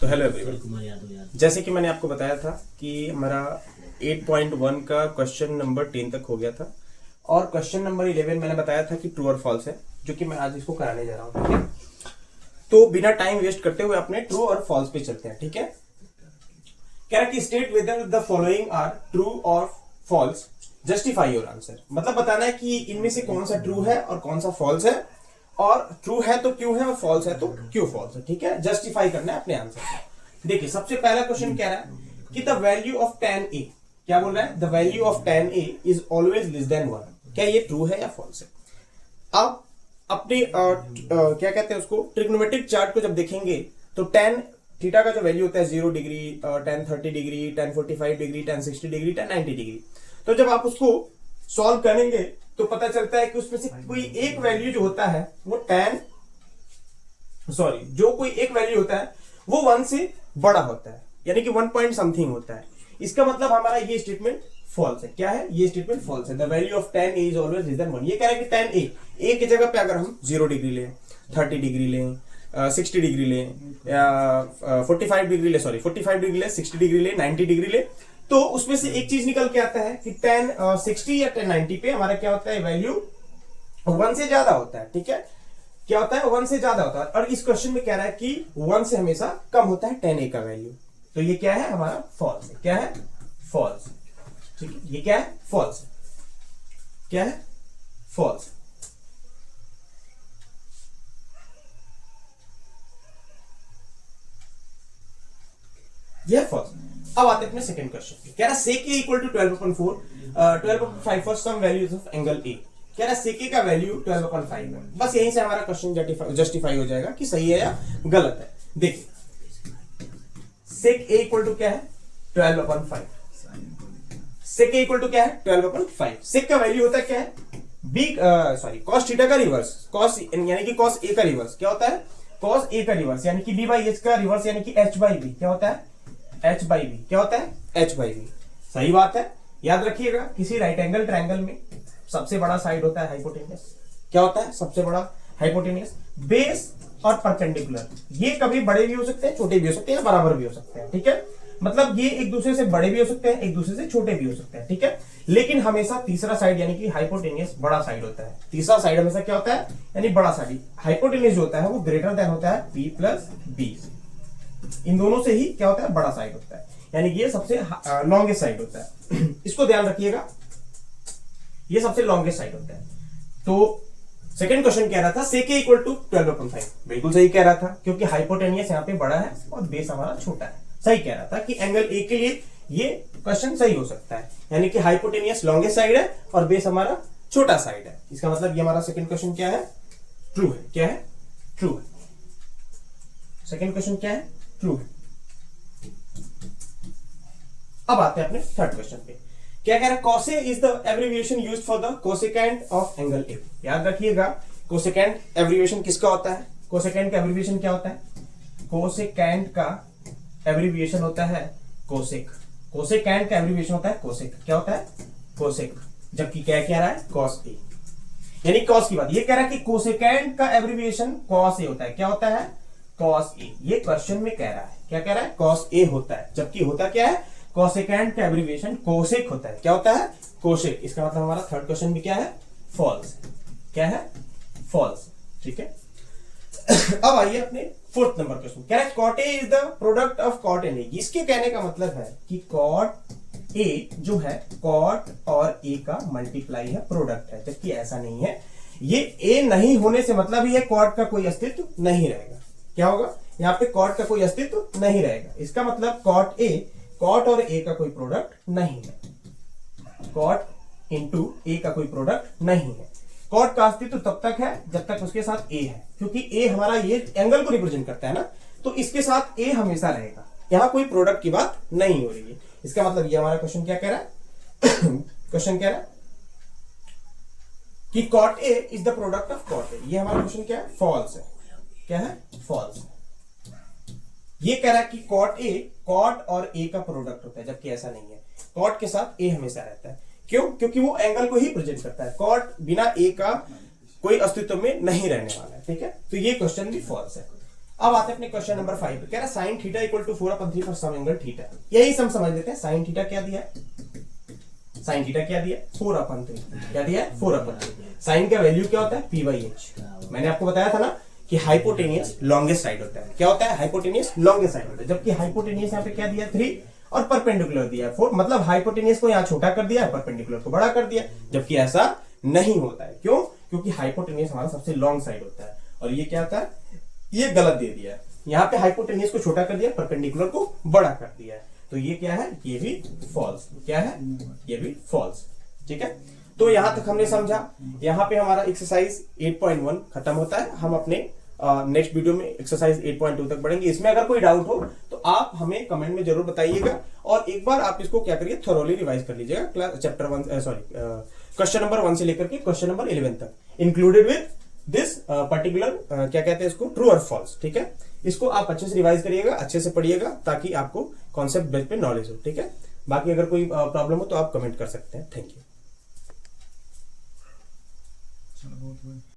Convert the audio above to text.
तो hello everyone, जैसे कि मैंने आपको बताया था कि हमारा 8.1 का क्वेश्चन नंबर 10 तक हो गया था और क्वेश्चन नंबर 11 मैंने बताया था कि ट्रू और फॉल्स है, जो कि मैं आज इसको कराने जा रहा हूँ। ठीक है, तो बिना टाइम वेस्ट करते हुए अपने ट्रू और फॉल्स पे चलते हैं। ठीक है, कह रहा कि state whether the following are true और फॉल्स, जस्टिफाई योर आंसर। मतलब बताना है कि इनमें से कौन सा ट्रू है और कौन सा फॉल्स है, और ट्रू है तो क्यों है और फॉल्स है तो क्यों फॉल्स है। ठीक है, जस्टिफाई करना है अपने आंसर। देखिए, सबसे पहला क्वेश्चन कह रहा है कि the value of tan a, क्या बोल रहा है, the value of tan a is always less than 1। क्या ये ट्रू है या फॉल्स है? आप अपने क्या कहते हैं उसको, ट्रिग्नोमेट्रिक चार्ट को जब देखेंगे तो tan थीटा का जो वैल्यू होता है 0 degree, tan 30 degree, tan 45 degree, tan 60 degree, tan 90 degree, तो जब आप उसको सॉल्व करेंगे तो पता चलता है कि उसमें से कोई एक वैल्यू जो होता है वो जो कोई एक वैल्यू होता है वो 1 से बड़ा होता है, यानी कि 1 पॉइंट समथिंग होता है। इसका मतलब हमारा ये स्टेटमेंट फॉल्स है। क्या है ये स्टेटमेंट? फॉल्स है। The value of tan a is always less than 1। ये कह रहा है कि tan a की जगह पे अगर हम 0 डिग्री लें, 30 डिग्री लें, 60 डिग्री लें, 45 डिग्री ले, 60 डिग्री ले, 90 डिग्री ले, तो उसमें से एक चीज निकल के आता है कि tan 60 या tan 90 पे हमारा क्या होता है, वैल्यू 1 से ज्यादा होता है। ठीक है, क्या होता है, 1 से ज्यादा होता है। और इस क्वेश्चन में कह रहा है कि 1 से हमेशा कम होता है tan a का वैल्यू। तो ये क्या है, हमारा फॉल्स है। क्या है? फॉल्स। ठीक है, ये क्या है? फॉल्स। क्या है? फॉल्स। यह फॉल्स। अब आते हैं अपने सेकंड क्वेश्चन पे। कह रहा sec a equal to 12/4, 12/5 for some values of angle a। कह रहा sec a का वैल्यू 12/5 है। बस यहीं से हमारा क्वेश्चन जस्टिफाई हो जाएगा कि सही है या गलत है। देखिए, sec a इक्वल टू क्या है, 12/5। sec a इक्वल टू क्या है, 12/5। sec का वैल्यू होता है क्या है, cos थीटा का रिवर्स, cos यानी कि cos a का रिवर्स क्या होता है, cos a का रिवर्स यानी कि b/h का रिवर्स यानी कि h/b क्या होता है, h/b क्या होता है, h/b। सही बात है। याद रखिएगा, किसी राइट एंगल ट्रायंगल में सबसे बड़ा साइड होता है हाइपोटेन्यूस। क्या होता है सबसे बड़ा? हाइपोटेन्यूस। बेस और परपेंडिकुलर, ये कभी बड़े भी हो सकते हैं, छोटे भी हो सकते हैं, बराबर भी हो सकते हैं। ठीक है, मतलब ये एक दूसरे से बड़े भी हो सकते हैं, एक दूसरे से छोटे भी हो सकते हैं। ठीक है, लेकिन हमेशा तीसरा साइड यानी कि हाइपोटेन्यूस बड़ा साइड होता है। तीसरा साइड हमेशा क्या होता है, यानी बड़ा साइड। हाइपोटेन्यूस जो होता है वो ग्रेटर देन होता है p प्लस b। इन दोनों से ही क्या होता है, बड़ा साइड होता है, यानी कि ये सबसे लॉन्गेस्ट साइड होता है। इसको ध्यान रखिएगा, ये सबसे लॉन्गेस्ट साइड होता है। तो सेकंड क्वेश्चन कह रहा था sec a इक्वल टू 12/5। बिल्कुल सही कह रहा था, क्योंकि हाइपोटेन्यूस यहाँ पे बड़ा है और बेस हमारा छोटा है। सही कह रहा था कि एंगल a के लिए ये क्वेश्चन सही हो सकता है, यानी कि हाइपोटेन्यूस लॉन्गेस्ट साइड है और बेस हमारा छोटा साइड है। इसका मतलब ये हमारा सेकंड क्वेश्चन क्या है, ट्रू है। क्या है? ट्रू है। सेकंड क्वेश्चन क्या है, ट्रू है। अब आते हैं अपने थर्ड क्वेश्चन पे। क्या कह रहा है, cos A is the abbreviation used for the cosecant of angle A। याद रखिएगा, कोसेकेंट एब्रिविएशन किसका होता है, कोसेकेंट का एब्रिविएशन क्या होता है, कोसेकेंट का एब्रिविएशन होता है कोसेक। कोसेकेंट का एब्रिविएशन होता है कोसेक। क्या होता है, कोसेक। जबकि क्या कह रहा है, cos A, यानी cos की बात। ये कह रहा है कि कोसेकेंट का एब्रिविएशन cos A होता है। क्या होता है, cos A। ये क्वेश्चन में कह रहा है, क्या कह रहा है, cos A होता है, जबकि होता क्या है, कोसेकेंट का एब्रिविएशन कोसेक होता है। क्या होता है, कोसेक। इसका मतलब हमारा थर्ड क्वेश्चन में क्या है, फॉल्स। क्या है, फॉल्स। ठीक है, अब आइए अपने फोर्थ नंबर क्वेश्चन। कह रहा है cot A is the product of cot and A। इसके कहने का मतलब है कि cot A जो है cot और A का मल्टीप्लाई है, प्रोडक्ट है, जबकि ऐसा नहीं है। ये A नहीं होने से मतलब ये cot का कोई अस्तित्व नहीं रहेगा। क्या होगा, यहाँ पे cot का कोई अस्तित्व नहीं रहेगा। इसका मतलब cot और A का कोई प्रोडक्ट नहीं है। cot इंटू A का कोई प्रोडक्ट नहीं है। cot का अस्तित्व तब तक है जब तक उसके साथ A है, क्योंकि A हमारा ये एंगल को रिप्रेजेंट करता है ना, तो इसके साथ A हमेशा रहेगा। यहाँ कोई प्रोडक्ट की बात नहीं हो रही है। इसका मतलब ये हमारा क्वेश्चन क्या कह रहा है, क्वेश्चन कह रहा है कि cot A is the product of cot A। ये हमारा क्वेश्चन क्या है, फॉल्स है। क्या है, फॉल्स। ये कह रहा है कि cot और A का प्रोडक्ट होता है, जबकि ऐसा नहीं है। cot के साथ A हमेशा रहता है। क्यों? क्योंकि वो एंगल को ही प्रेजेंट करता है। cot बिना A का कोई अस्तित्व में नहीं रहने वाला है। ठीक है, तो ये क्वेश्चन भी फॉल्स है। अब आते हैं अपने क्वेश्चन नंबर 5 पे। कह रहा sine theta equal to 4/3 for some angle theta. यही सम समझ लेते हैं। साइन थीटा क्या दिया है, साइन थीटा क्या दिया, 4/3 क्या दिया है, 4/3। साइन का वैल्यू क्या होता है, p/h। मैंने आपको बताया था ना कि हाइपोटेनियस लॉन्गेस्ट साइड होता है। क्या होता है, हाइपोटेनियस लॉन्गेस्ट साइड होता है। जबकि हाइपोटेनियस यहाँ पे क्या दिया, 3 और परपेंडिकुलर दिया है 4। मतलब हाइपोटेनियस को यहाँ छोटा कर दिया है, परपेंडिकुलर को बड़ा कर दिया। जबकि ऐसा नहीं होता है। क्यों, क्योंकि हाइपोटेनियस हमारा सबसे लॉन्ग साइड होता है। और ये क्या होता है, ये गलत दे दिया है। यहाँ पे हाइपोटेनियस को छोटा कर दिया, परपेंडिकुलर को बड़ा कर दिया है। तो ये क्या है, ये भी फॉल्स। क्या है, ये भी फॉल्स। ठीक है, तो यहां तक हमने समझा। यहाँ पे हमारा एक्सरसाइज 8.1 खत्म होता है। हम अपने नेक्स्ट वीडियो में एक्सरसाइज 8.2 तक बढ़ेंगे। इसमें अगर कोई डाउट हो तो आप हमें कमेंट में जरूर बताइएगा, और एक बार आप इसको क्या करिए, थोरोली रिवाइज कर लीजिएगा। क्लास चैप्टर 1 क्वेश्चन नंबर 1 से लेकर के क्वेश्चन नंबर 11 तक, इंक्लूडेड विद दिस पर्टिकुलर क्या कहते हैं इसको, ट्रू और फॉल्स। ठीक है, इसको आप अच्छे से रिवाइज करिएगा, अच्छे से पढ़िएगा, ताकि आपको कॉन्सेप्ट बेस पे नॉलेज हो। ठीक है, बाकी अगर कोई प्रॉब्लम हो तो आप कमेंट कर सकते हैं। Thank you.